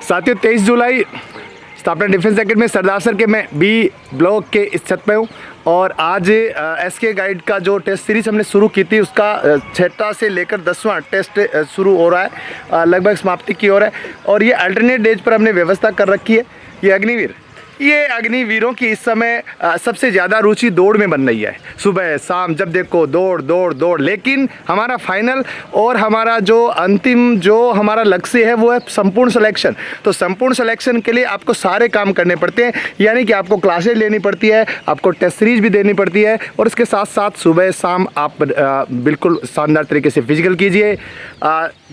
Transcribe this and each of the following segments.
साथियों 23 जुलाई स्थापना defence academy सरदार sir के मैं बी ब्लॉक के इस छत पे हूँ और आज एसके गाइड का जो टेस्ट सीरीज़ हमने शुरू की थी उसका 6वां से लेकर 10वां टेस्ट शुरू हो रहा है, लगभग समाप्ति की ओर है। और ये अल्टरनेट डेज पर हमने व्यवस्था कर रखी है। ये अग्निवीरों की इस समय सबसे ज़्यादा रुचि दौड़ में बन रही है। सुबह शाम जब देखो दौड़ दौड़ दौड़, लेकिन हमारा फाइनल और हमारा जो अंतिम जो हमारा लक्ष्य है वो है संपूर्ण सिलेक्शन। तो संपूर्ण सिलेक्शन के लिए आपको सारे काम करने पड़ते हैं, यानी कि आपको क्लासेज लेनी पड़ती है, आपको टेस्ट सीरीज भी देनी पड़ती है और इसके साथ साथ सुबह शाम आप बिल्कुल शानदार तरीके से फिजिकल कीजिए।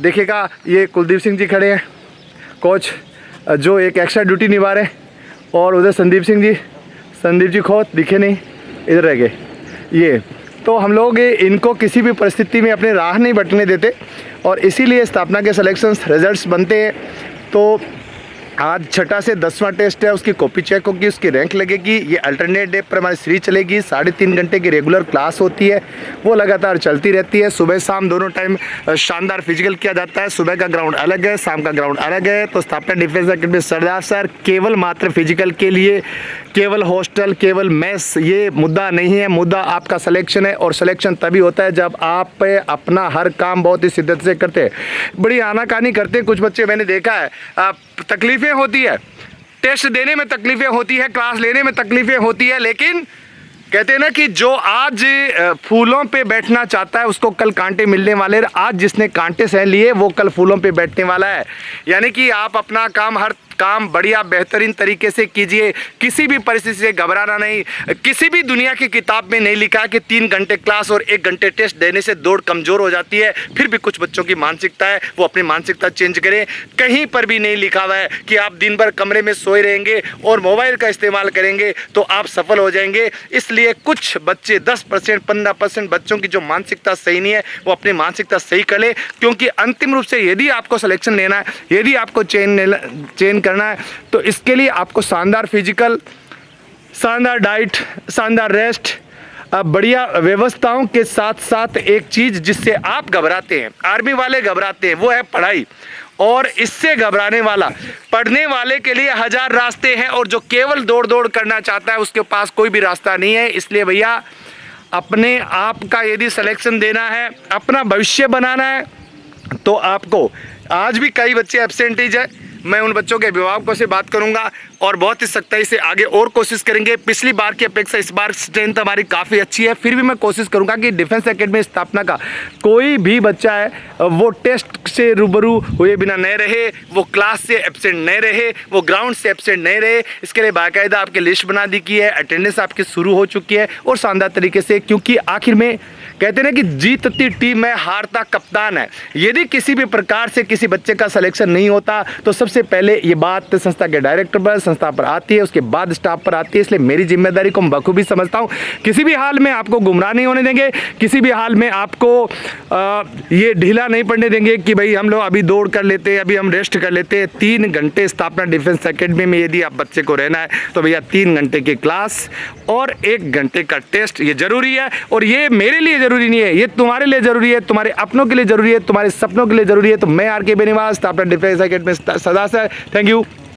देखिएगा ये कुलदीप सिंह जी खड़े हैं, कोच जो एक एक्स्ट्रा ड्यूटी निभा रहे हैं, और उधर संदीप जी खोत दिखे नहीं, इधर रह गए ये। तो हम लोग इनको किसी भी परिस्थिति में अपने राह नहीं बटने देते और इसीलिए स्थापना के सिलेक्शंस रिजल्ट्स बनते हैं। तो आज 6वां से 10वां टेस्ट है, उसकी कॉपी चेक होगी, उसकी रैंक लगेगी। ये अल्टरनेट डे पर हमारी सीरीज चलेगी, 3.5 घंटे की रेगुलर क्लास होती है, वो लगातार चलती रहती है। सुबह शाम दोनों टाइम शानदार फिजिकल किया जाता है। सुबह का ग्राउंड अलग है, शाम का ग्राउंड अलग है। तो स्थापना डिफेंस एकेडमी सरदार सर केवल मात्र फिजिकल के लिए केवल हॉस्टल, केवल मेस ये मुद्दा नहीं है। मुद्दा आपका सिलेक्शन है और सिलेक्शन तभी होता है जब आप अपना हर काम बहुत ही शिद्दत से करते हैं। बड़ी आनाकानी करते हैं कुछ बच्चे, मैंने देखा है। तकलीफ़ें होती है, टेस्ट देने में तकलीफ़ें होती है, क्लास लेने में तकलीफ़ें होती है, लेकिन कहते हैं ना कि जो आज फूलों पे बैठना चाहता है उसको कल कांटे मिलने वाले। आज जिसने कांटे सह लिए वो कल फूलों पे बैठने वाला है। यानी कि आप अपना काम हर काम बढ़िया बेहतरीन तरीके से कीजिए, किसी भी परिस्थिति से घबराना नहीं। किसी भी दुनिया की किताब में नहीं लिखा है कि 3 घंटे क्लास और 1 घंटे टेस्ट देने से दौड़ कमज़ोर हो जाती है। फिर भी कुछ बच्चों की मानसिकता है, वो अपनी मानसिकता चेंज करें। कहीं पर भी नहीं लिखा हुआ है कि आप दिन भर कमरे में सोए रहेंगे और मोबाइल का इस्तेमाल करेंगे तो आप सफल हो जाएंगे। इसलिए कुछ बच्चे 10% 15% बच्चों की जो मानसिकता सही नहीं है वो अपनी मानसिकता सही कर ले, क्योंकि अंतिम रूप से यदि आपको सिलेक्शन लेना है, यदि आपको चेन करना है, तो इसके लिए आपको शानदार फिजिकल, शानदार डाइट, शानदार रेस्ट, बढ़िया व्यवस्थाओं के साथ साथ एक चीज़ जिससे आप घबराते हैं, आर्मी वाले घबराते हैं, वो है पढ़ाई। और इससे घबराने वाला, पढ़ने वाले के लिए 1000 रास्ते हैं और जो केवल दौड़ दौड़ करना चाहता है उसके पास कोई भी रास्ता नहीं है। इसलिए भैया अपने आप का यदि सिलेक्शन देना है, अपना भविष्य बनाना है, तो आपको आज भी कई बच्चे एब्सेंटेज है। मैं उन बच्चों के अभिभावकों से बात करूंगा और बहुत ही सख्ताई से आगे और कोशिश करेंगे। पिछली बार की अपेक्षा इस बार स्ट्रेंथ हमारी काफ़ी अच्छी है। फिर भी मैं कोशिश करूंगा कि डिफेंस एकेडमी स्थापना का कोई भी बच्चा है वो टेस्ट से रूबरू हुए बिना नहीं रहे, वो क्लास से एब्सेंट नहीं रहे, वो ग्राउंड से एब्सेंट नहीं रहे। इसके लिए बाकायदा आपकी लिस्ट बना दी की है, अटेंडेंस आपकी शुरू हो चुकी है और शानदार तरीके से, क्योंकि आखिर में कहते हैं ना कि जीतती टीम में हारता कप्तान है। यदि किसी भी प्रकार से किसी बच्चे का सिलेक्शन नहीं होता तो सबसे पहले ये बात संस्था के डायरेक्टर पर, संस्था पर आती है, उसके बाद स्टाफ पर आती है। इसलिए मेरी जिम्मेदारी को मैं बखूबी समझता हूँ। किसी भी हाल में आपको गुमराह नहीं होने देंगे, किसी भी हाल में आपको ये ढीला नहीं पड़ने देंगे कि भाई हम लोग अभी दौड़ कर लेते हैं, अभी हम रेस्ट कर लेते हैं। 3 घंटे स्थापना डिफेंस एकेडमी में यदि आप बच्चे को रहना है तो भैया 3 घंटे की क्लास और 1 घंटे का टेस्ट ये जरूरी है। और ये मेरे लिए जरूरी नहीं है, ये तुम्हारे लिए जरूरी है, तुम्हारे अपनों के लिए जरूरी है, तुम्हारे सपनों के लिए जरूरी है। तो मैं आर के बेनीवाल, स्थापना defence academy Sardar sir, thank you.